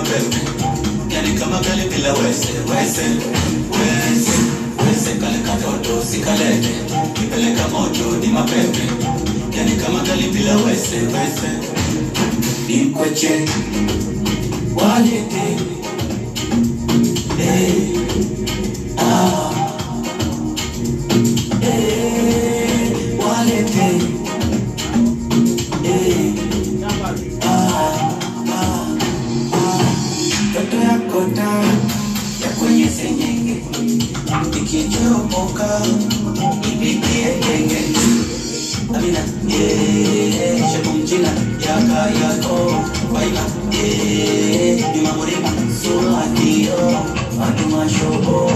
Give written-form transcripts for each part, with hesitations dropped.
mapepe. Yani kama kali bila wese kale katoto sikalete. Nipeleka moto ni mapepe. Yani kama kali bila wese Nikweche walete walete toto ya kota ya kwenye senyenge ikichomoka ipitie genge amina shepu mchina yaka yako baila Dima murima sulatio Fatuma shobo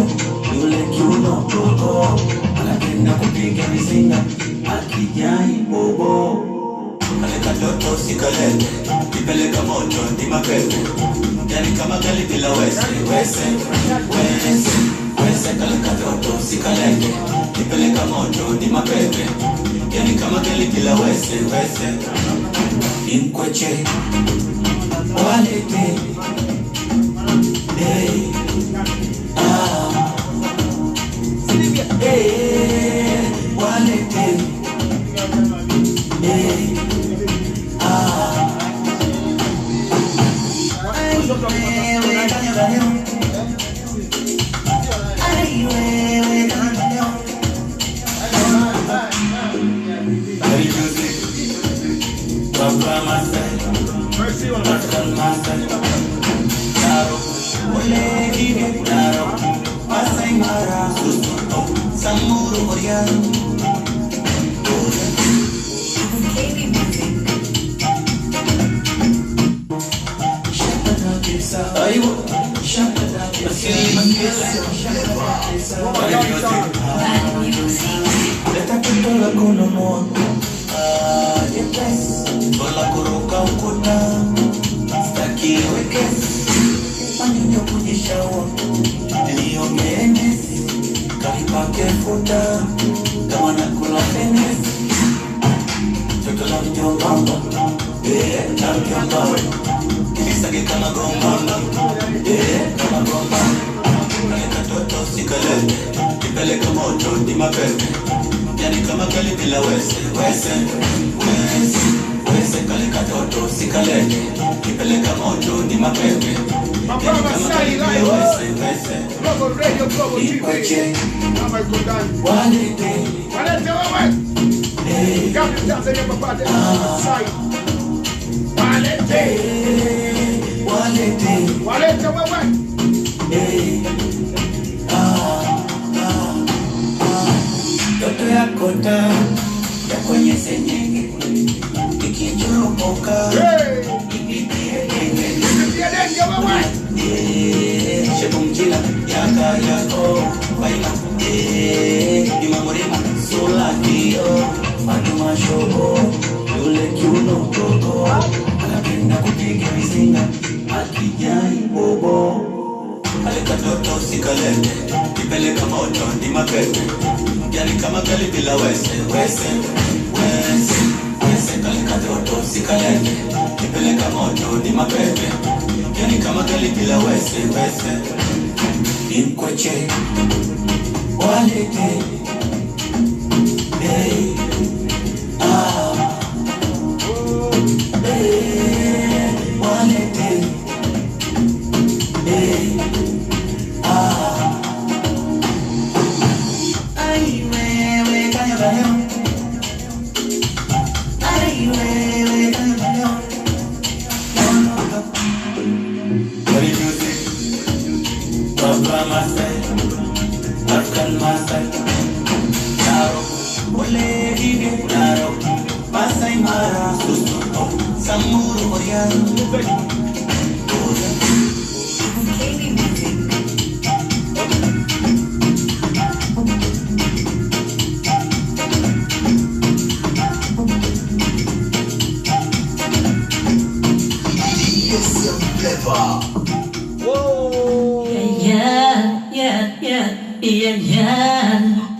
yule kiuno koko anapenda kupiga mizinga akijai bobo kale katoto sikalete nipeleka moto ni mapepe yani kama kali bila wese kale katoto sikalete nipeleka moto ni mapepe yani kama kali bila wese Nikweche walete walete Mercy on us. Toto ya kota ya kwenye senyenge ikichomoka ipitie genge shepu mchina yaka yako baila Dima murima sulatio Fatuma shobo yule kiuno koko anapenda kupiga mizinga akijai bobo kale katoto sikalete nipeleka moto ni mapepe yani kama kali bila wese kale katoto sikalete nipeleka moto ni mapepe yani kama kali bila wese Nikweche walete walete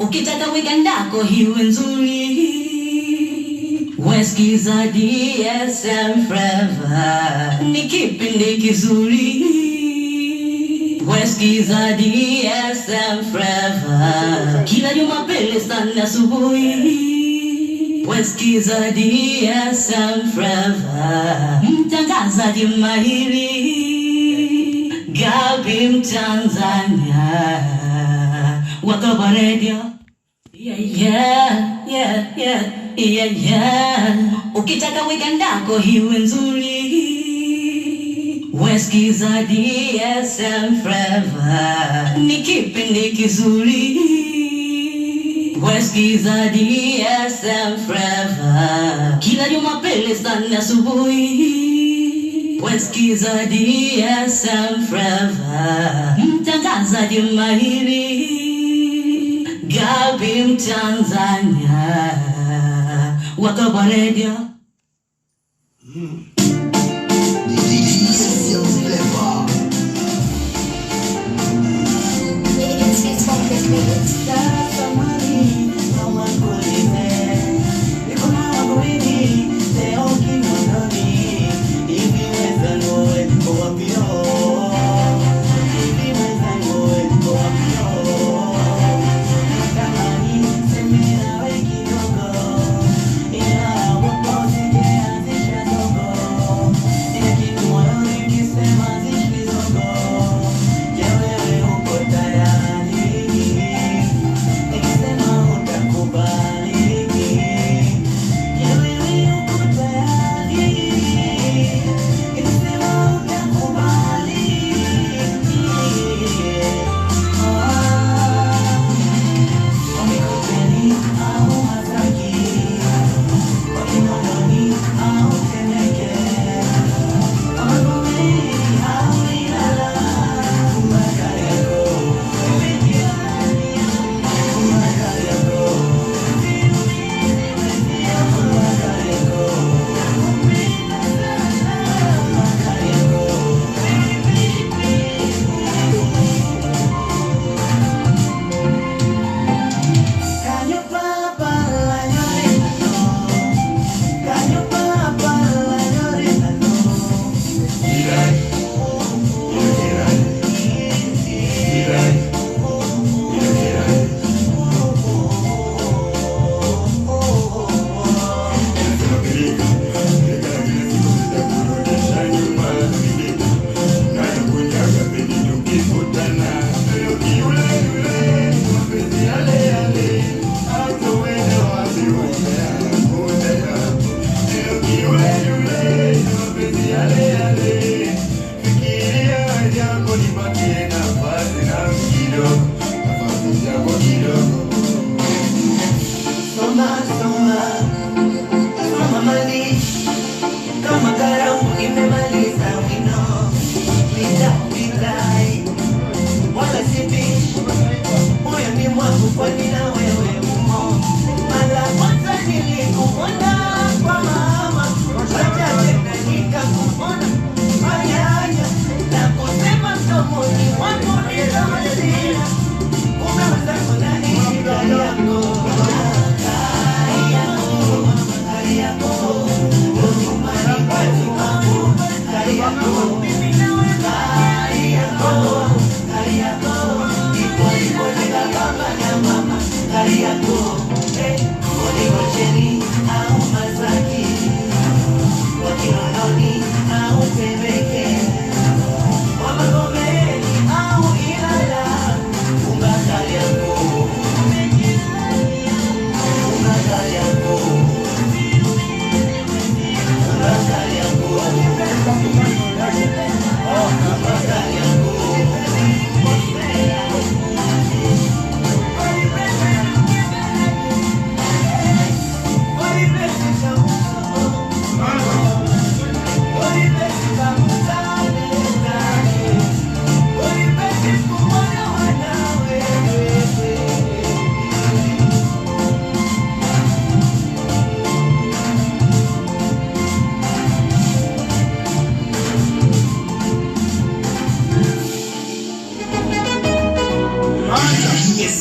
Ukitaka wigandako hiwe nzuri Wesikiza DSM Forever, ni kipindi kizuri. Wesikiza DSM Forever, kila Jumapili sana asubuhi. Wesikiza DSM Forever, mtangazaji mahiri Gabi Mtanzania wa Global Radio. Ukitaka weekend yako iwe nzuri, wesikiza DSM Forever, ni kipindi kizuri. Wesikiza DSM Forever, kila Jumapili sana asubuhi. Wesikiza DSM Forever, mtangazaji mahiri Gabi Mtanzania wa Global Radio.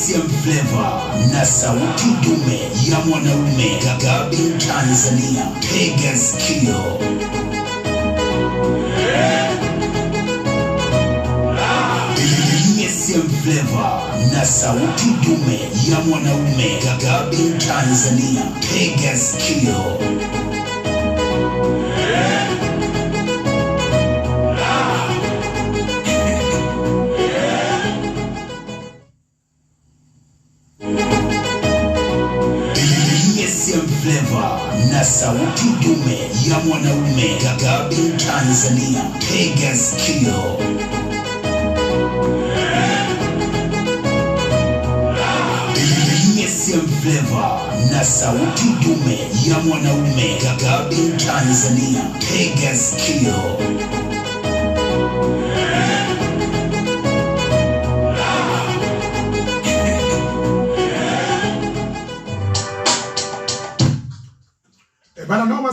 DSM Flavor na sauti dume ya mwanaume Gabi Tanzania. Tega sikio. DSM Flavor na sauti dume ya mwanaume Gabi Tanzania. Tega sikio. DSM Flavor na sauti dume ya mwanaume Gabi Tanzania. Tega sikio. DSM Flavor na sauti dume ya mwanaume Gabi Tanzania. Tega sikio. Bana, noma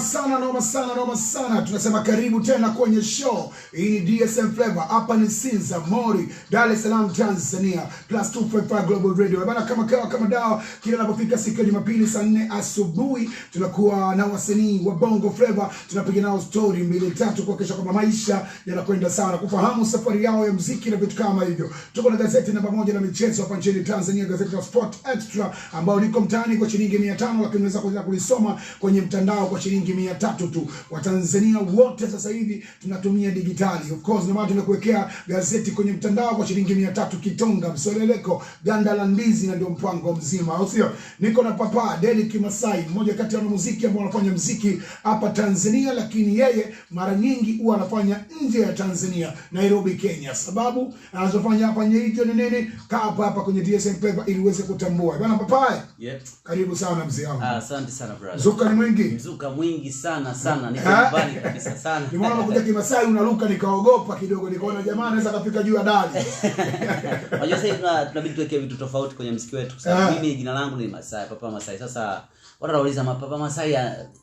sana. Tunasema karibu tena kwenye show. Hii ni DSM Flavor. Hapa ni Sinza, Mori, Dar es Salaam, Tanzania. +255 Global Radio. Bana, kama dawa, kila inapofika siku ya Jumapili saa 4 asubuhi tunakuwa na wasanii wa Bongo Flavor, tunapiga nao story 2-3 kuhakikisha kwamba maisha yanakwenda sawa, kufahamu safari yao ya muziki na vitu kama hivyo. Tuko na gazeti namba 1 la michezo hapa nchini Tanzania, gazeti la Sport Extra, ambao liko mtaani kwa shilingi 500, lakini unaweza kuja kulisoma kwenye mtandao kwa shilingi 300 tu. Watanzania wote sasa hivi tunatumia digitali. Of course, ndio maana tumekuwekea gazeti kwenye mtandao kwa shilingi 300, kitonga, msoleleko, ganda la ndizi, na ndio mpango mzima, au sio? Niko na Papa Derrick Masai, mmoja kati ya wanamuziki ambao wanafanya muziki hapa Tanzania, lakini yeye mara nyingi huwa anafanya nje ya Tanzania, Nairobi, Kenya. Sababu anazofanya hapa hiyo ni nini? Kaa hapa kwenye DSM Flavor ili uweze kutambua. Bwana Papa, yep. Karibu sana mzee wangu. Asante sana brother. Zuka ni mwingi. Mzuka mwingi sana. Niko nyumbani kabisa sana. Nimeona unakuja Kimasai unaruka, nikaogopa kidogo, nikaona jamaa anaweza kafika juu ya dari. Unajua sasa tunabidi tuweke vitu tofauti kwenye muziki wetu. Sasa mimi jina langu ni Masai, Papa Masai. Sasa watu wanauliza Papa Masai,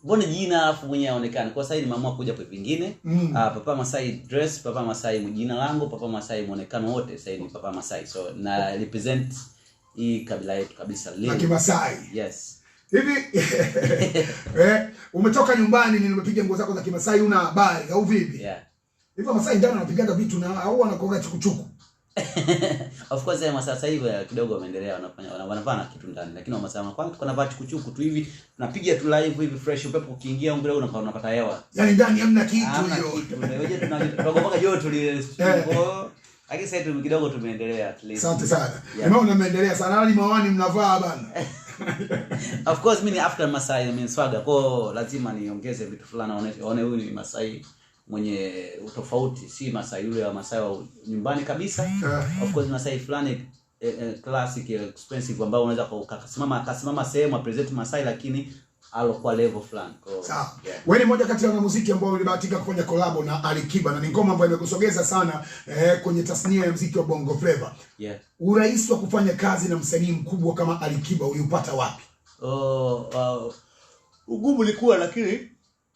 mbona jina alafu mwenyewe aonekane? Kwa sasa nimeamua kuja kwa vingine. Papa Masai dress, Papa Masai jina langu, Papa Masai muonekano wote sasa ni Papa Masai. So na represent hii kabila yetu kabisa leo. Kimasai. Yes. Hivi umetoka nyumbani, nimepiga nguo zako za Kimasai, una habari au vipi? Yeah. Hivi Masai ndani anapigaga vitu na au anakoga chukuchuku? Of course sasa hivi kidogo wameendelea, wanavaa kitu ndani, lakini Wamasai kwanza tuko na vaa chukuchuku tu hivi, tunapiga tu live hivi fresh, upepo ukiingia ungule unapata hewa. Yaani ndani hamna kitu hiyo. Wewe tunagomoka joto lile studio. Lakini sasa kidogo tumeendelea at least. Asante sana. Unaona umeendelea sana. Hali mawani mnavaa bana. Of course mimi ni African Masai, mimi swaga, kwa lazima niongeze vitu fulani waone huyu ni Masai mwenye utofauti, si Masai yule wa Masai wa nyumbani kabisa. Of course Masai fulani classic expensive ambao unaweza akasimama sehemu present Masai, lakini alokuwa level fulani. Sawa. Wewe ni mmoja kati ya wanamuziki ambao ulibahatika kufanya collab na Alikiba, na ni ngoma ambayo imekusogeza sana kwenye tasnia ya muziki wa Bongo Flavor. Yeah. Urahisi wa kufanya kazi na msanii mkubwa kama Alikiba uliupata wapi? Ugumu ulikuwa, lakini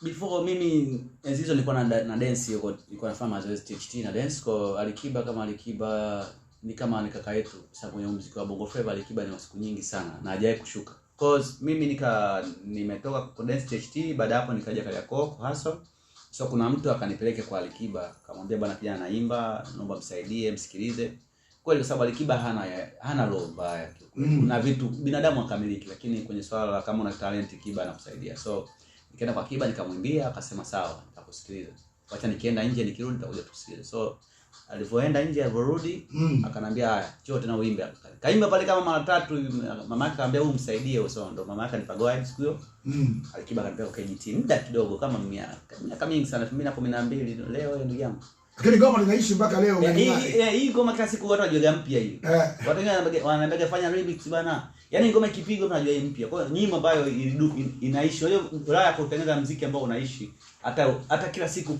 before mimi hizo nilikuwa na dance huko, nilikuwa nafanya mazoezi THT na dance. Kwa Alikiba ni kama kaka yetu, sababu kwenye muziki wa Bongo Flavor Alikiba ni siku nyingi sana na hajawahi kushuka. Cause mimi nimetoka kwa dance THT, baada hapo nikaja Kariakoo hustle. So kuna mtu akanipeleke kwa Alikiba, akamwambia bwana kijana anaimba, naomba msaidie, msikilize. Kweli kwa sababu Alikiba hana roho mbaya. Kuna vitu binadamu akamiliki, lakini kwenye swala kama una talent Kiba anakusaidia. So nikaenda kwa Kiba nikamwimbia, akasema sawa, nitakusikiliza. Wacha nikienda nje nikirudi nitakuja tusikilize. So alipoenda nje alivyorudi akanambia haya, njoo tena uimbe. Kaimba pale kama mara 3, mama yake akamwambia huyu msaidie. So ndo mama yake anipagoa siku hiyo. Alikiba akanipa KGT muda kidogo kama miaka mingi sana, 2012 leo ndugu yangu. Lakini ngoma linaishi mpaka leo. Hii ngoma kila siku watu wajua mpya hii. Watu wengine wanaambia fanya remix bana. Yaani ngoma ikipigwa tunajua mpya. Kwa hiyo nyimbo ambayo inaishi, hiyo raha ya kutengeneza muziki ambao unaishi hata kila siku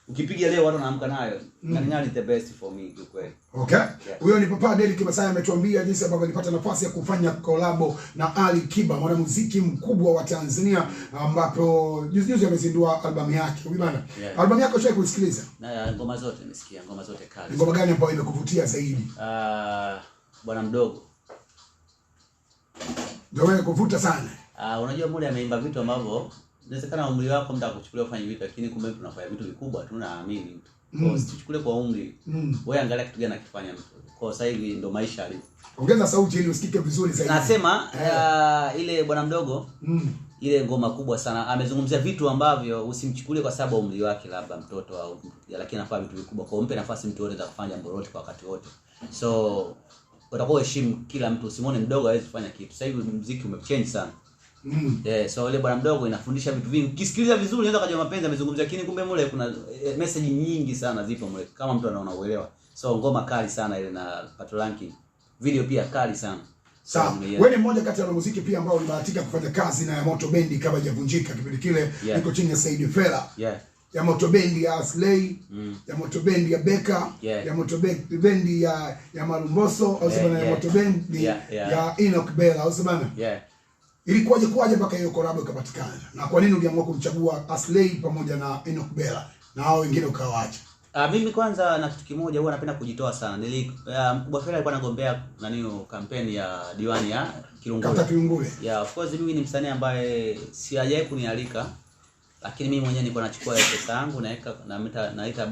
ukipiga leo watu wanaamka nayo. Ngani the best for me kweli. Okay. Huyo ni Papa Derrick Masai ametuambia jinsi ambavyo alipata nafasi ya kufanya collab na Alikiba, mwanamuziki mkubwa wa Tanzania, ambapo juzi amezindua albamu yake. Bwana, albamu yako ushawahi kusikiliza? Na ngoma zote nimesikia, ngoma zote kali. Ngoma gani ambayo imekuvutia zaidi? Bwana mdogo. Ndio wewe kuvuta sana. Unajua Mori ameimba vitu ambavyo inawezekana umri wako mtu akuchukulia kufanya vitu, lakini kumbe tunafanya vitu vikubwa tu, naamini mtu. Kwa usichukulie kwa umri. Wewe angalia kitu gani anakifanya mtu. Kwa sasa hivi ndo maisha alivyo. Ongeza sauti ili usikike vizuri zaidi. Nasema ile bwana mdogo ile ngoma kubwa sana amezungumzia vitu ambavyo usimchukulie kwa sababu umri wake labda mtoto au lakini anafanya vitu vikubwa. Kwa umpe nafasi mtu yote za kufanya jambo lolote kwa wakati wote. So utakuwa heshimu kila mtu, usimwone mdogo hawezi kufanya kitu. Sasa hivi muziki umechange sana. So ile bwana mdogo inafundisha vitu vingi. Ukisikiliza vizuri unaweza kujua mapenzi amezungumzia, lakini kumbe mule kuna message nyingi sana zipo mule kama mtu anaona uelewa. So ngoma kali sana ile na Patoranking. Video pia kali sana. Sawa. Wewe ni mmoja kati ya wanamuziki pia ambao ulibahatika kufanya kazi na Moto Bendi kabla hajavunjika kipindi kile, iko chini ya Said Fela. Ya Moto Bendi ya Slay, ya Moto Bendi ya Beka, ya Moto Bendi ya Malumboso, au sababu ya Moto Bendi ya Enoch Bella, au sababu. Ilikuwaje mpaka hiyo collab ikapatikana? Na kwa nini uliamua kumchagua Aslay pamoja na Enoch Bella na hao wengine ukawaacha? Mimi kwanza na kitu kimoja huwa napenda kujitoa sana. Mkubwa Fela alikuwa anagombea kampeni ya diwani ya Kilungule. Kata Kilungule. Of course mimi ni msanii ambaye si hajawahi kunialika. Lakini mimi mwenyewe nilikuwa nachukua pesa yangu naita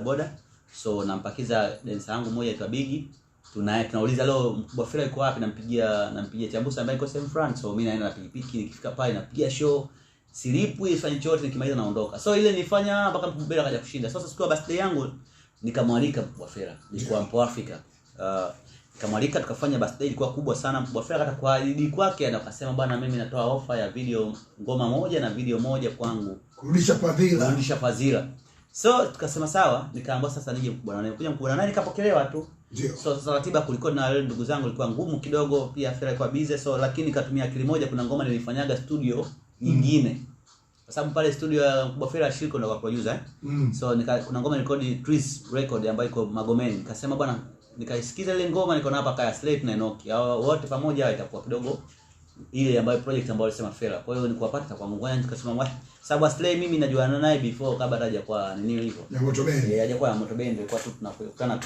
boda. So nampakiza dancer yangu moja aitwa Bigi. Tunauliza leo Mkubwa Fela yuko wapi, nampigia Chambusa ambaye yuko same France. So mimi naenda na pikipiki, nikifika pale napiga show. Silipwi ifanye chochote, nikimaliza naondoka. So ile nilifanya mpaka Mkubwa Fela akaja kushinda. Sasa siku ya birthday yangu nikamwalika Mkubwa Fela. Nilikuwa mpo Afrika. Nikamwalika tukafanya birthday, ilikuwa kubwa sana. Mkubwa Fela hata kwa ID kwake akasema bwana mimi natoa offer ya video ngoma moja na video moja kwangu. Kurudisha fadhila. So tukasema sawa, nikaambiwa sasa nije bwana nimekuja Mkubwa naye nikapokelewa tu. So sasa ratiba kuliko na wale ndugu zangu ilikuwa ngumu kidogo, pia Fela ilikuwa busy, so lakini nikatumia akili moja. Kuna ngoma nilifanyaga studio nyingine. Kwa sababu pale studio ya Mkubwa Fela Shirko ndo kwa producer So kuna ngoma nilikodi Tris Record ambayo iko Magomeni. Nikasema bwana nikaisikiza ile ngoma niko na hapa kaya Slate na Enoch. Wote pamoja itakuwa kidogo ile ambayo project ambayo alisema Fela. Kwa hiyo nikuwapata kwa Mungu wangu nikasema sababu Slay mimi najuana naye before kabla haja kwa nini hivyo. Ya Moto Bendi. Haja kwa Moto Bendi kwa tu tunakutana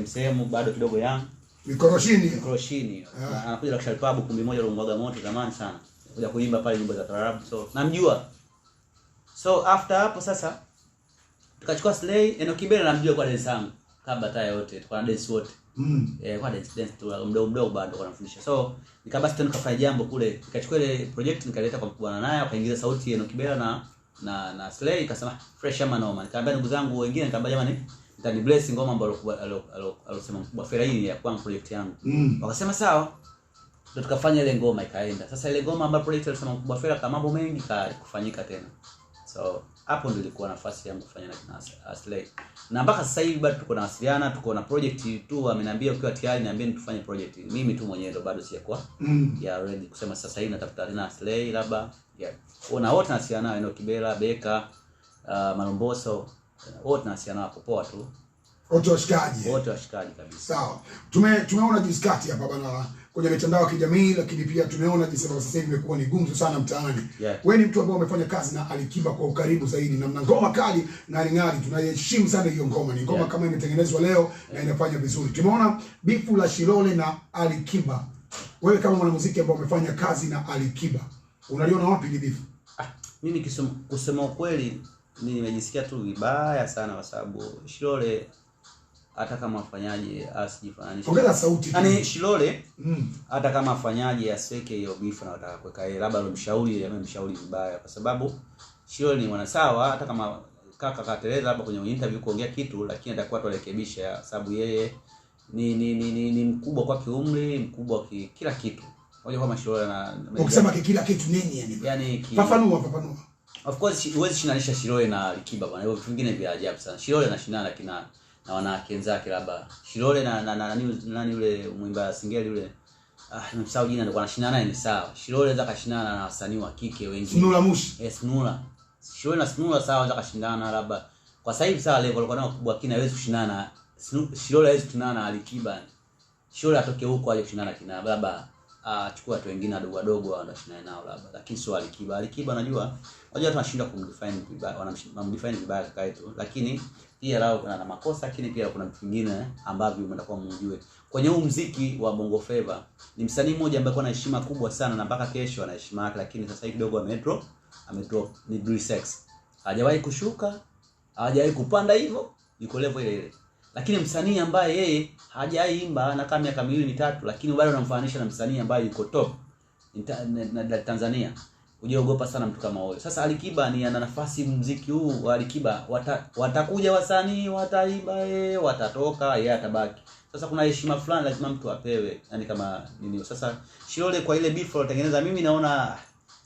same bado kidogo yangu. Mikoroshini. Anakuja Luxury Pub kumbi moja Lungoga moto zamani sana. Kuja kuimba pale nyimbo za taarabu. So namjua. So after hapo sasa tukachukua Slay, Enoch Bella namjua kwa dance yangu. Kabla hata yote tukana dance wote. Kwa dance tu mdogo bado wanafundisha. So nikabasi tena nikafanya jambo kule. Nikachukua ile project nikaleta kwa Mkubwa naye akaingiza sauti ya Enoch Bella na Slay, ikasema fresh ama noma. Nikamwambia ndugu zangu wengine, nikamwambia jamani nitani bless ngoma ambayo alosema Mkubwa Fela hii ya kwangu project yangu. Wakasema sawa. Ndio tukafanya ile ngoma ikaenda. Sasa ile ngoma ambayo project alisema Mkubwa Fela kama mambo mengi kufanyika tena. So hapo ndio ilikuwa nafasi yangu kufanya na Slay. Na mpaka sasa hivi bado tuko na wasiliana, tuko na project tu, ameniambia ukiwa tayari niambie tufanye project. Mimi tu mwenyewe ndo bado sijakuwa ready kusema sasa hivi natafuta tena Slay labda. Na wote nasiana nao Enoch Bella, Beka, Malomboso, wote nasiana hapo poa tu. Wote washikaji kabisa. Sawa. Tumeona jinsi kati hapa bana kwenye mitandao ya kijamii, lakini pia tumeona jinsi sasa hivi imekuwa ni gumzo sana mtaani. Wewe ni mtu ambaye umefanya kazi na Alikiba kwa ukaribu zaidi na mna ngoma kali na Aling'ari, tunaheshimu sana hiyo ngoma. Ni ngoma kama imetengenezwa leo na inafanya vizuri. Tumeona bifu la Shilole na Alikiba. Wewe kama mwanamuziki ambaye umefanya kazi na Alikiba, unaliona wapi ile bifu? Mimi kusema ukweli mimi nimejisikia tu vibaya sana kwa sababu Shilole hata kama afanyaje asijifananishe. Ongeza sauti. Yaani Shilole hata kama afanyaje asweke hiyo beef na wataka kuweka yeye labda amemshauri vibaya kwa sababu Shilole ni mwana sawa, hata kama kaka kateleza labda kwenye interview kuongea kitu, lakini atakuwa turekebisha sababu yeye ni mkubwa kwa kiumri, mkubwa kila kitu. Moja kama Shilole na ukisema kila kitu nini yani? Fafanua. Of course huwezi shinanisha Shilole na Alikiba bwana. Hivyo vitu vingine vya ajabu sana. Shilole anashindana na wanawake wenzake labda. Shilole na nani yule mwimba singeli yule. Nimsahau jina, ndio anashindana naye ni sawa. Shilole anaweza kashindana na wasanii wa kike wengine. Snura Mushi. Snura. Shilole na Snura sawa, anaweza kashindana labda. Kwa sasa hivi sawa level alikuwa nao kubwa, lakini hawezi kushindana. Shilole hawezi kushindana na Alikiba. Shilole atoke huko aje kushindana kina labda chukua watu wengine wadogo wanashindana nao labda, lakini sio Alikiba. Alikiba unajua watu wanashinda kumdefine vibaya, wanamdefine vibaya kaka yetu, lakini Pia lao kuna makosa, lakini pia kuna vitu vingine ambavyo mtakuwa mjue. Kwenye huu muziki wa Bongo Flava ni msanii mmoja ambaye ana heshima kubwa sana na mpaka kesho ana heshima yake, lakini sasa hivi kidogo amedrop ni Dullysex. Hajawahi kushuka, hajawahi kupanda hivyo, yuko level ile ile. Lakini msanii ambaye yeye hajaimba na kama miaka 2-3, lakini bado anamfananisha na msanii ambaye yuko top na Tanzania. Ujaogopa sana mtu kama huyo. Sasa Alikiba ni ana nafasi muziki huu wa Alikiba, watakuja wasanii, wataimba watatoka, yeye atabaki. Sasa kuna heshima fulani lazima mtu apewe, yani kama nini. Sasa Shilole kwa ile beef alotengeneza, mimi naona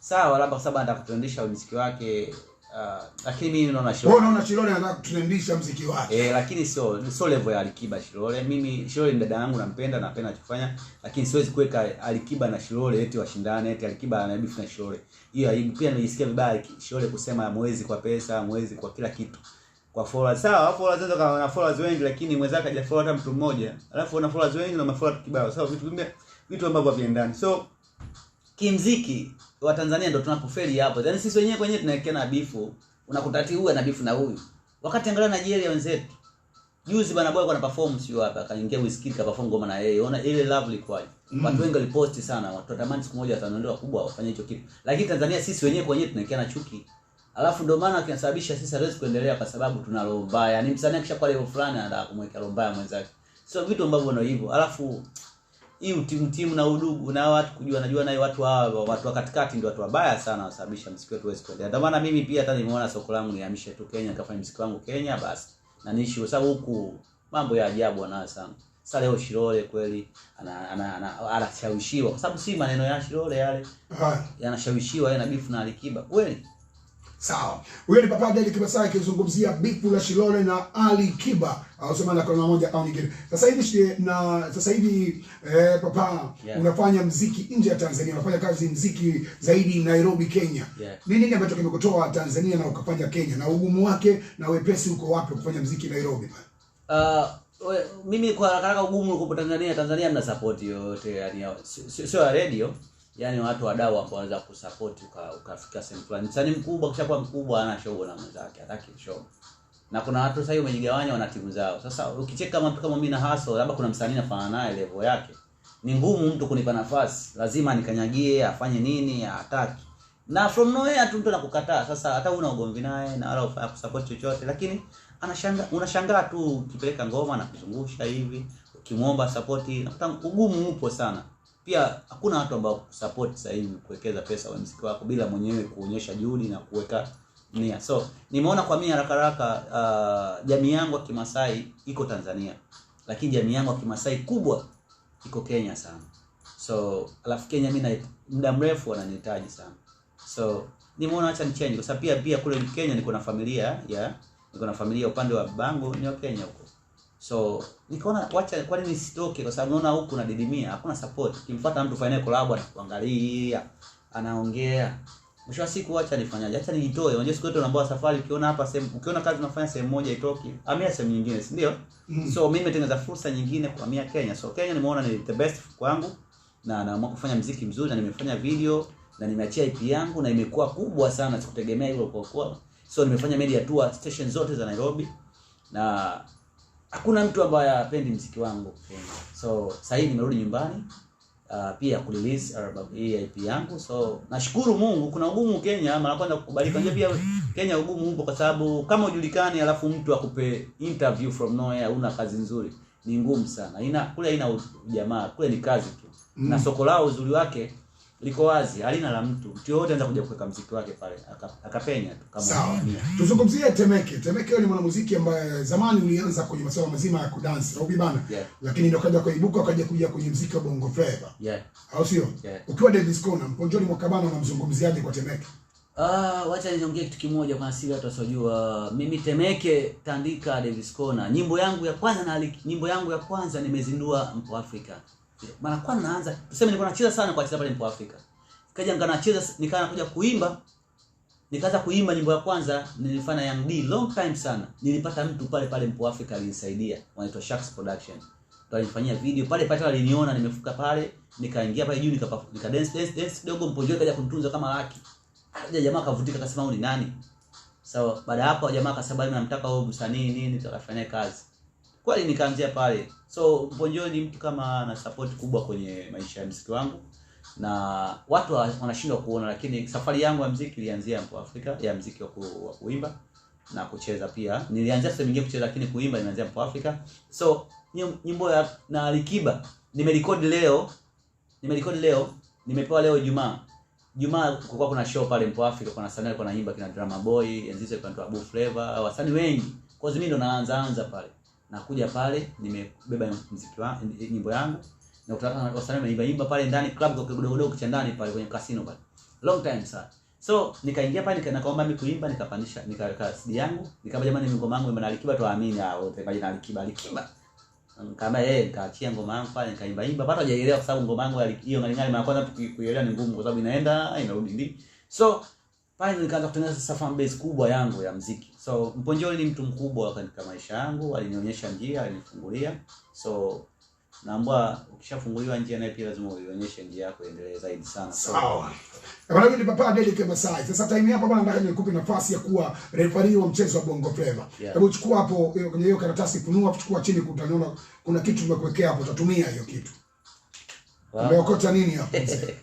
sawa, labda kwa sababu anataka kutrendisha muziki wake. Lakini mimi naona Shilole. Wewe unaona Shilole anataka kutrendisha muziki wake. Lakini sio level ya Alikiba Shilole. Mimi Shilole ni dada yangu, napenda anachofanya, lakini siwezi kuweka Alikiba na Shilole eti washindane, eti Alikiba ana beef na Shilole. Hiyo pia nimejisikia vibaya Shilole kusema mwezi kwa pesa, mwezi kwa kila kitu. Kwa followers sawa, followers wanaweza kama na followers wengi, lakini mwenzake hajafollow hata mtu mmoja. Alafu una followers wengi na umefollow kibao. Sawa, vitu ambavyo haviendani. So kimuziki wa Tanzania ndio tunapofeli hapo. Yaani sisi wenyewe kwenyewe tunawekeana bifu. Unakutati huyu ana bifu na huyu. Wakati angalia Nigeria wenzetu. Juzi bana boy kwa perform sio hapa, akaingia Wizkid ka perform ngoma na yeye. Ona ile lovely kwaje. Watu wengi waliposti sana. Watu watamani siku moja wataondoa wakubwa wafanye hicho kitu. Lakini Tanzania sisi wenyewe kwenyewe tunawekeana chuki. Alafu ndio maana kinasababisha sisi hatuwezi kuendelea kwa sababu tuna roho mbaya. Ni msanii akishakuwa level fulani anataka kumweka roho mbaya mwenzake. So vitu ambavyo ndio hivyo. Alafu hii timu na udugu na watu kujua najua nayo watu hawa watu wa katikati ndio watu wabaya sana wasababisha muziki wetu uweze kuendelea. Ndio maana mimi pia hata nimeona soko langu nihamishe tu Kenya nikafanya muziki wangu Kenya basi. Na niishi kwa sababu huku mambo ya ajabu anayo sana. Sasa leo Shilole kweli anashawishiwa kwa sababu si maneno ya Shilole yale. Yanashawishiwa yeye na beef na Alikiba kweli. Sawa. Huyo ni Papa Deli Kibasai akizungumzia bifu la Shilole na Alikiba. Ausema na kuna moja au nyingine. Sasa hivi Papa unafanya muziki nje ya Tanzania, unafanya kazi muziki zaidi Nairobi, Kenya. Nini ambacho kimekutoa Tanzania na ukafanya Kenya, na ugumu wake na wepesi uko wapi kufanya muziki Nairobi? Mimi kwa haraka ugumu uko Tanzania mna support yote, yani sio radio. Yaani watu wadau ambao wanaweza kusupport ukafika sehemu fulani. Msanii mkubwa kishakuwa mkubwa ana show na mwenzake, hataki show. Na kuna watu sasa hivi wamejigawanya wana timu zao. Sasa ukicheka kama mtu kama mimi na hustle, labda kuna msanii nafanana naye level yake. Ni ngumu mtu kunipa nafasi. Lazima nikanyagie, afanye nini, hataki. Na from nowhere tu mtu anakukataa. Sasa hata una ugomvi naye na wala ufanye kusupport chochote, lakini unashangaa tu ukipeleka ngoma na kuzungusha hivi, ukimwomba support, nakuta ugumu upo sana. Pia hakuna watu ambao support sasa hivi kuwekeza pesa wa muziki wako bila mwenyewe kuonyesha juhudi na kuweka nia. So nimeona kwa mimi haraka jamii yangu ya Kimasai iko Tanzania, lakini jamii yangu ya Kimasai kubwa iko Kenya sana. So alafu Kenya mimi na muda mrefu wananihitaji sana. So nimeona acha nichange kwa sababu pia kule Kenya niko na familia upande wa babangu ni wa Kenya huko. So nikaona wacha kwa nini nisitoke, kwa sababu naona huku nadidimia, hakuna support. Ukimfuata mtu fanya collab anakuangalia, anaongea. Mwisho wa siku acha nifanyaje? Acha nijitoe. Unajua siku yote unaambiwa safari, ukiona hapa sehemu, ukiona kazi unafanya sehemu moja itoki, hamia sehemu nyingine, si ndio? So mimi nimetengeneza fursa nyingine kuhamia Kenya. So Kenya nimeona ni the best kwangu na naamua kufanya muziki mzuri, na nimefanya video na nimeachia EP yangu na imekuwa kubwa sana, sikutegemea hilo kwa. So nimefanya media tour station zote za Nairobi na hakuna mtu ambaye hapendi muziki wangu Kenya. So sasa hivi nimerudi nyumbani pia kurelease album hii EP yangu. So nashukuru Mungu. Kuna ugumu Kenya, mara kwanza kukubalika. Nje pia Kenya ugumu upo kwa sababu kama ujulikani alafu mtu akupe interview from nowhere, una kazi nzuri, ni ngumu sana. Kule haina jamaa, kule ni kazi tu. Na soko lao uzuri wake liko wazi, halina la mtu. Mtu yote anaweza kuja kuweka muziki wake pale akapenya tu kama. Sawa. Tuzungumzie Temeke. Temeke ni mwanamuziki ambaye zamani ulianza kwenye masuala mazima ya kudance, au bibana. Lakini ndio kaja kuibuka kuja kwenye muziki wa Bongo Flava. Au sio? Ukiwa Davis Corner, Mponjoli Mwakabana unamzungumziaje kwa Temeke? Wacha niongee kitu kimoja kwa asili watu wasijua. Mimi Temeke Tandika Davis Corner. Nyimbo yangu ya kwanza nimezindua Mpo Africa. Mara kwanza naanza tuseme nilikuwa nacheza sana kwa cheza pale Mpo Africa. Nikaanza nikaanza kuimba nyimbo ya kwanza nilifanya Young D long time sana. Nilipata mtu pale Mpo Africa alinisaidia, wanaitwa Sharks Production. Ndio alifanyia video pale waliniona nimefuka pale, nikaingia pale juu nika dance kidogo. Mponjoli kaja kunitunza kama laki. Jamaa akavutika akasema huyu ni nani? So baada hapo jamaa akasema mimi namtaka huyo msanii nini tukafanya kazi. Kweli nikaanzia pale. So Mponjoli ni mtu kama ana support kubwa kwenye maisha ya muziki wangu. Na watu wanashindwa kuona, lakini safari yangu ya muziki ilianzia hapo Afrika, ya muziki wa kuimba na kucheza pia. Nilianzia sehemu nyingine kucheza, lakini kuimba nimeanzia hapo Afrika. So nyimbo ya na Alikiba nimerekodi leo, nimepewa leo Jumaa kulikuwa kuna show pale Mpo Afrika, kuna wasanii walikuwa wanaimba kina Drama Boy, Enzize kwa Abu Flavor, wasanii wengi. Kwa hiyo mimi ndo naanza pale. Nakuja pale nimebeba muziki wangu, nyimbo yangu. Na kutaka wasanii wanaimba pale ndani club kwa kidogo cha ndani pale kwenye casino pale. Long time sana. So nikaingia pale nikaomba mimi kuimba, nikapandisha nikaweka CD yangu, nikamwambia jamani ngoma yangu ina Alikiba tuamini wote kwa jina Alikiba. Kama nikaachia ngoma yangu pale nikaimba bado hajaelewa kwa sababu ngoma yangu hiyo ngali mara kwanza kuielewa ni ngumu kwa sababu inaenda inarudi ndii. So pale nikaanza kutengeneza fan base kubwa yangu ya muziki. So Mponjoli ni mtu mkubwa katika maisha yangu, alinionyesha njia, alinifungulia. So naomba ukishafunguliwa njia naye pia lazima uionyeshe njia yako endelee zaidi sana. Sawa. Bwana ni Papa Derrick Masai. Sasa time hapa bwana nataka nikupe nafasi ya kuwa referee wa mchezo wa Bongo Flava. Hebu chukua hapo kwenye hiyo karatasi, funua, chukua chini, kutaniona kuna kitu tumekuwekea hapo, utatumia hiyo kitu. Umeokota nini hapo mzee?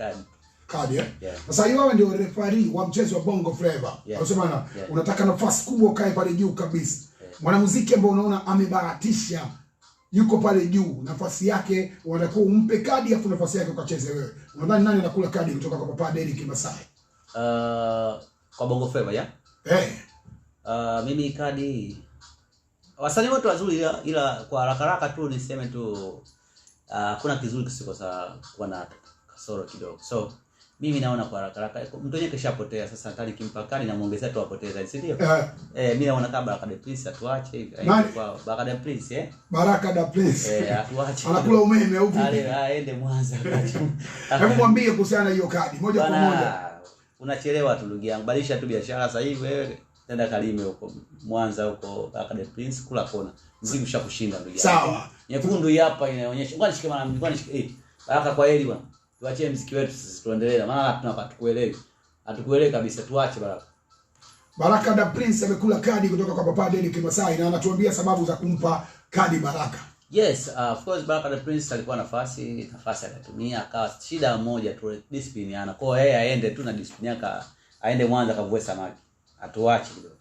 Kadi. Sasa hiyo wewe ndio referee wa mchezo wa Bongo Flava. Unasema unataka nafasi kubwa ukae pale juu kabisa. Mwanamuziki ambaye unaona amebahatisha yuko pale juu, nafasi yake wanakuwa umpe kadi afu nafasi yake ukacheze wewe. Unadhani nani anakula kadi kutoka kwa Papa Derrick Masai? Kwa Bongo Flava ya? Mimi kadi wasanii wote wazuri ila kwa haraka tu niseme tu kuna kizuri kisikosa kuwa na kasoro kidogo. So mimi naona kwa haraka mtu yeye kishapotea, sasa nataka nikimpa kadi na muongezea tu apoteza, si ndio? Mimi naona kama Baraka da Prince atuache hivi. Kwa Baraka da Prince Baraka da Prince atuache. Anakula umeme au vipi? Aende Mwanza. Hebu mwambie kuhusiana hiyo kadi moja kwa moja. Unachelewa tu ndugu yangu. Badilisha tu biashara sasa hivi wewe. Nenda Kalime huko Mwanza huko Baraka da Prince kula kona. Mzigo ushakushinda ndugu yangu. Sawa. Nyekundu hapa inaonyesha. Ngoja nishike mara mbili, nishike. Baraka kwa heri bwana. Tuachie muziki wetu sisi tuendelee, maana tunapatukuelewi. Hatukuelewi kabisa, tuache Baraka. Baraka da Prince amekula kadi kutoka kwa Papa Derrick Masai na anatuambia sababu za kumpa kadi Baraka. Yes, of course Baraka da Prince alikuwa nafasi akatumia, akawa shida moja tu discipline yana. Kwa hiyo yeye aende tu na discipline yake, aende Mwanza kavue samaki. Atuache kidogo.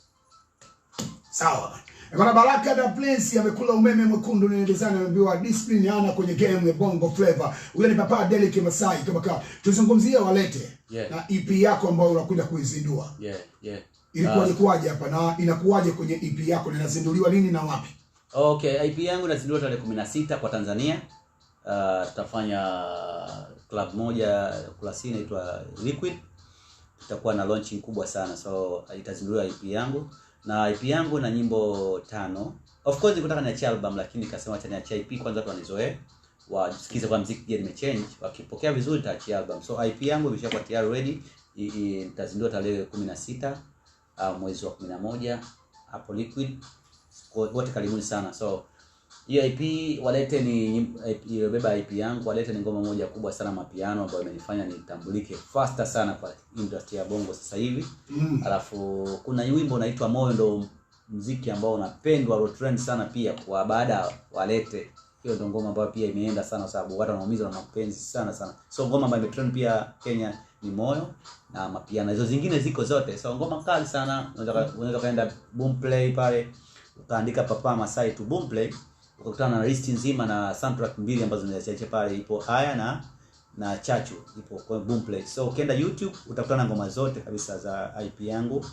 Sawa. Bwana Baraka da Prince amekula umeme mwekundu, ni design ameambiwa discipline yana kwenye game ya Bongo Flava. Huyo ni Papa Derrick Masai. Kama tuzungumzie Walete na EP yako ambayo unakuja kuizindua. Ilikuwaje hapa na inakuwaje kwenye EP yako na inazinduliwa lini na wapi? Okay, EP yangu inazinduliwa tarehe 16 kwa Tanzania. Tutafanya club moja Kurasini inaitwa Liquid. Tutakuwa na launching kubwa sana, so itazinduliwa EP yangu. Na EP yangu na nyimbo 5. Of course nikutaka niachie album, lakini nikasema acha niachie EP kwanza, watu wanizoee, wasikize kwa muziki je nimechange, wakipokea vizuri nitaachia album. So EP yangu imeshakuwa tayari ready, itazindua tarehe 16 mwezi wa 11 hapo Liquid. Wote karibuni sana. So hiyo EP Walete ni beba EP yangu. Walete ni ngoma moja kubwa sana mapiano ambayo imenifanya nitambulike faster sana kwa industry ya Bongo sasa hivi. Alafu kuna wimbo unaitwa Moyo, ndo muziki ambao unapendwa road trend sana pia kwa baada Walete. Hiyo ndo ngoma ambayo pia imeenda sana sababu watu wanaumizwa na mapenzi sana. So ngoma ambayo imetrend pia Kenya ni Moyo na mapiano. Hizo zingine ziko zote. So ngoma kali sana. Unaweza kaenda Boomplay pale ukaandika Papa Masai tu Boomplay, ukakutana na list nzima na soundtrack mbili ambazo nimeziacha pale, ipo Haya na Chachu ipo kwa Boomplay. So ukienda YouTube utakutana na ngoma zote kabisa za IP yangu.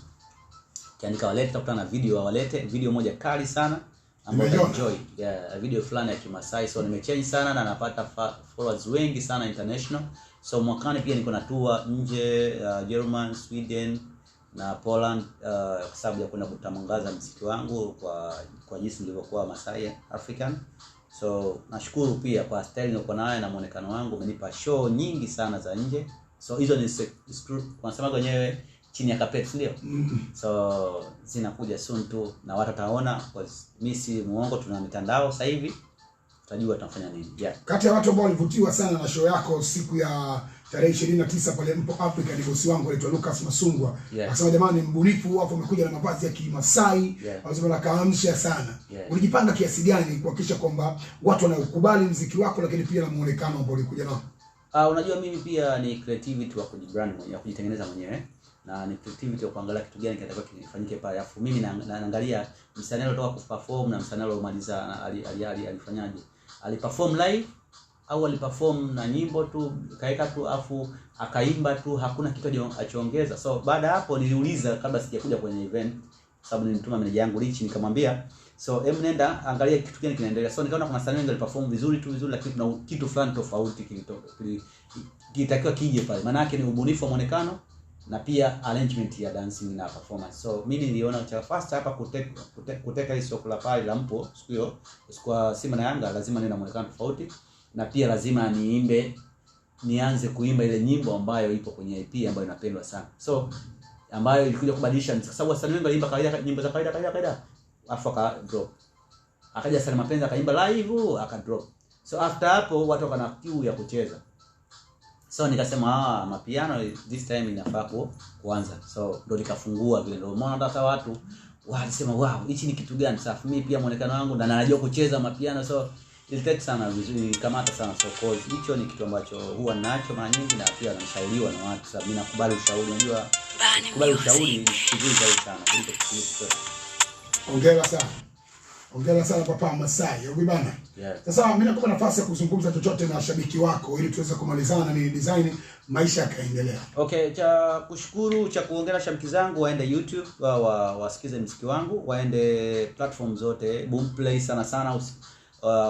Kiandika Walete utakutana na video ya Walete, video moja kali sana ambayo enjoy. Video fulani ya Kimasai. So nimechange sana na napata followers wengi sana international. So mwakani pia niko na tour nje, German, Sweden na Poland, kwa sababu ya kwenda kutangaza muziki wangu kwa jinsi nilivyokuwa Masai African. So nashukuru pia kwa style nilikuwa nayo na muonekano wangu, umenipa show nyingi sana za nje. So hizo ni wanasema wenyewe chini ya carpet ndio. So zinakuja soon tu na watu wataona, because mimi si muongo, tuna mitandao sasa hivi. tutajua tunafanya nini. Yeah. Kati ya watu ambao walivutiwa sana na show yako siku ya tarehe 29 pale Mpo Africa ni bosi wangu anaitwa Lucas Masungwa. Akasema jamani mbunifu hapo umekuja na mavazi ya Kimasai, anasema nakaamsha sana. Ulijipanga kiasi gani kuhakikisha kwamba watu wanaukubali muziki wako lakini pia na muonekano ambao ulikuja nao? Unajua mimi pia ni creativity wa kujibrand mwenyewe, ya kujitengeneza mwenyewe. Na ni creativity ya kuangalia kitu gani kinatakiwa kifanyike pale. Alafu mimi naangalia msanii aliyetoka kuperform na msanii aliyomaliza alifanyaje. Aliperform live au aliperform na nyimbo tu kaeka tu afu akaimba tu, hakuna kitu alichoongeza. So baada hapo niliuliza kabla sijakuja kwenye event, sababu nilimtuma manager yangu Rich, nikamwambia so nenda angalia kitu gani kinaendelea. So nikaona kuna wasanii wengi waliperform vizuri, lakini kuna kitu fulani tofauti kilitakiwa kije pale. Maana yake ni ubunifu wa muonekano na pia arrangement ya dancing na performance. So mimi niliona cha first hapa kuteka hii soko la pale la Mpo siku hiyo, kwa Simba na Yanga lazima niwe na muonekano tofauti, na pia lazima nianze kuimba ile nyimbo ambayo ipo kwenye EP ambayo inapendwa sana. So ambayo ilikuja kubadilisha, kwa sababu wasanii wengi waliimba kawaida, nyimbo za kawaida afu aka drop. Akaja Salma Mapenzi akaimba live aka drop. So after hapo watu wakana kiu ya kucheza. So nikasema mapiano this time inafaa kuanza. So ndo nikafungua vile, ndo maana hata watu walisema wow, hichi ni kitu gani? Sasa mimi pia muonekano wangu na najua kucheza mapiano, so ilitake sana vizuri, kamata sana. So cause hicho ni kitu ambacho huwa nacho mara nyingi, na pia nashauriwa na watu, sababu mimi nakubali ushauri. Unajua kubali ushauri ni kitu zaidi sana kuliko kitu. Hongera sana Papa Masai. Bwana. Sasa mimi nakupa nafasi ya kuzungumza chochote na shabiki wako ili tuweze kumalizana ni design maisha yakaendelea. Okay, cha kushukuru, cha kuongea shabiki zangu waende YouTube, wasikize muziki wangu, waende platform zote, Boomplay sana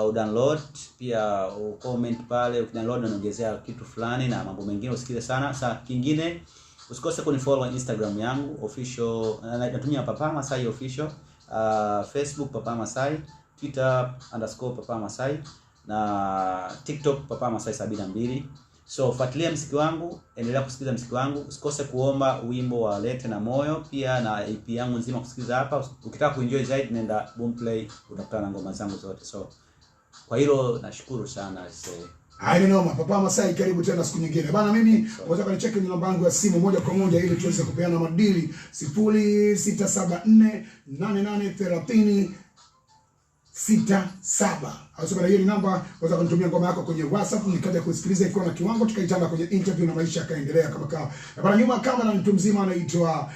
udownload, pia ucomment pale, ukidownload unaongezea kitu fulani na mambo mengine usikize sana. Sasa kingine usikose kunifollow Instagram yangu official, natumia Papa Masai official, Facebook Papa Masai, Twitter _Papa Masai, na TikTok Papa Masai 72. So fuatilia muziki wangu, endelea kusikiza muziki wangu, usikose kuomba wimbo wa Lete na Moyo, pia na EP yangu nzima kusikiza hapa. Ukitaka kuenjoy zaidi nenda Boomplay, utakutana na ngoma zangu zote. So kwa hilo nashukuru sana. I don't know, Papa Masai, karibu tena siku nyingine. Bana mimi unaweza kunicheck kwenye namba yangu ya simu moja kwa moja ili tuweze kupeana madili 0674883067. Ausema hiyo ni namba, unaweza kunitumia ngoma yako kwenye WhatsApp nikaja kusikiliza ikiwa na kiwango, tukaitana kwenye interview na maisha yakaendelea kama kawa. Bana nyuma kamera mtu mzima anaitwa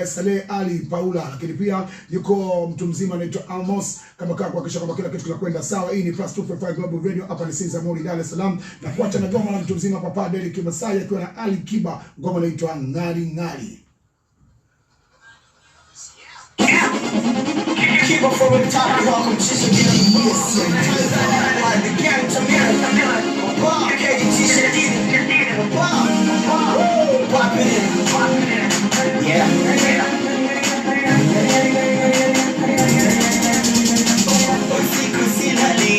Saleh Ali Paula, lakini pia yuko mtu mzima anaitwa Amos kama kawa, kuhakikisha kwamba kila kitu kinakwenda sawa. Hii ni +255 Global Radio, hapa ni Sinza Mori, Dar es Salaam, na kuacha na ngoma la mtu mzima Papa Derek Masai akiwa na Ali Kiba, ngoma inaitwa Ngari Ngari. Keep up from the top, y'all come just to get on the list. The character mirror, wow, KGT wow, pop it in, yeah. Usiku silali,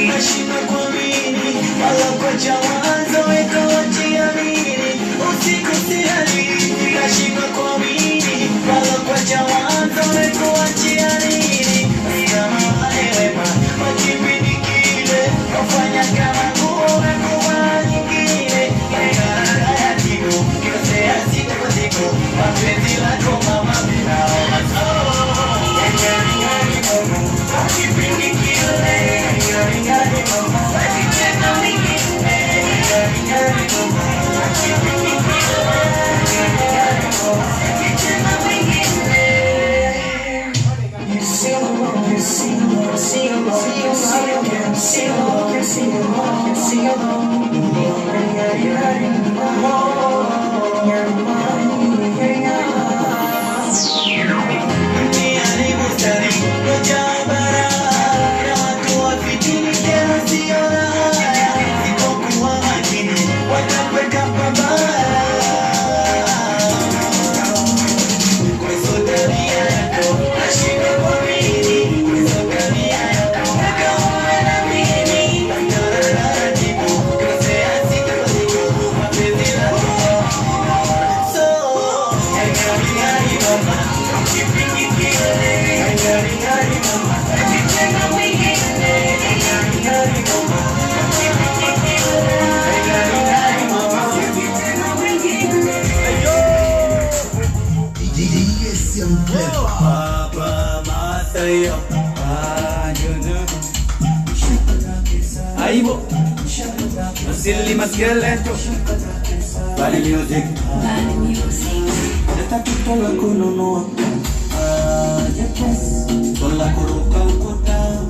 nashinda kuamini, wala kwa jawazo weka wajiamini. Usiku silali, nashinda kuamini, wala kwa jawazo weka wajiamini. hivyo Silly maskeleto Bali music Neta tutola kununua Tola kuruka ukuta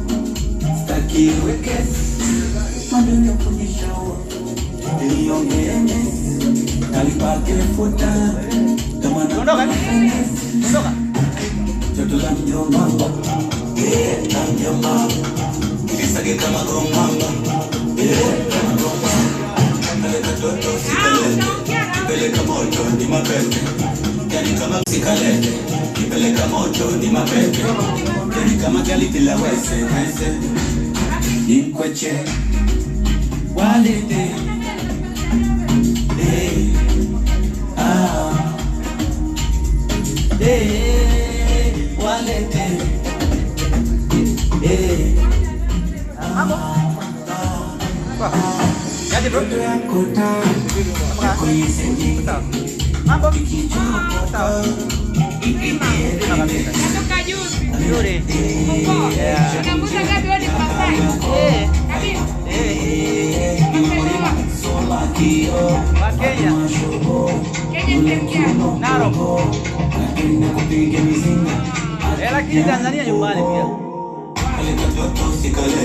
Staki wekes Madunya kunishawa Iliyongea Kalipake futa Kama na Ondoka. Joto la mjomba na mjomba Kisage kama gomamba kama gomamba Naleta toto sikalete Kipeleka moto ni mapepe Yani kama sikalete Kipeleka moto ni mapepe Yani kama kalitila wese Inkweche Walete Walete Yaje bro. Mambo. Natoka juzi. Nzuri. Unamuza gapi wadi Masai? Kabisa. Wa Kenya. Kenya. Narok. Lakini Tanzania nyumbani pia.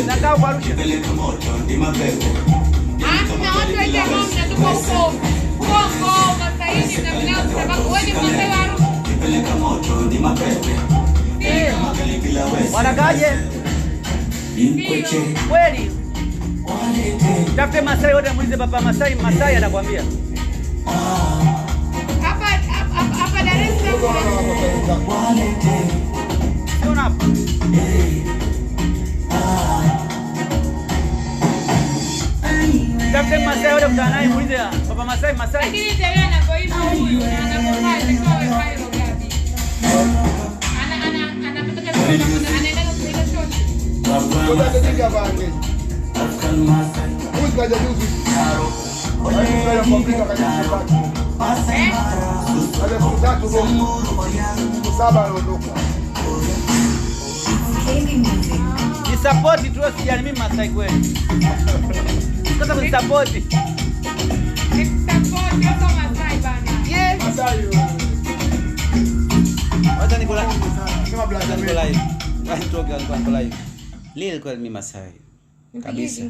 Nakaa kwa Arusha. Na watu wengi ambao mnatoka huko Kongo, Masaini na vinao sababu wewe ni Masai wa Arusha. Wanakaje? Kweli. Tafute Masai wote muulize Papa Masai anakuambia. Hapa Dar es Salaam. Unaona hapa? Tafute Masai wote kutana naye muulize Papa Masai. Lakini tena anapoiba huyu na anapokaa itakuwa wewe hilo gapi. Anapata anaenda kusaidia shoti. Ni support tu sijani mimi Masai kweli. Sasa ni support. Support hapa Masai bana. Yes. Wacha nikula. Kama blaza Live. Watu toka kwa live. Lile kwa mimi Masai. Kabisa.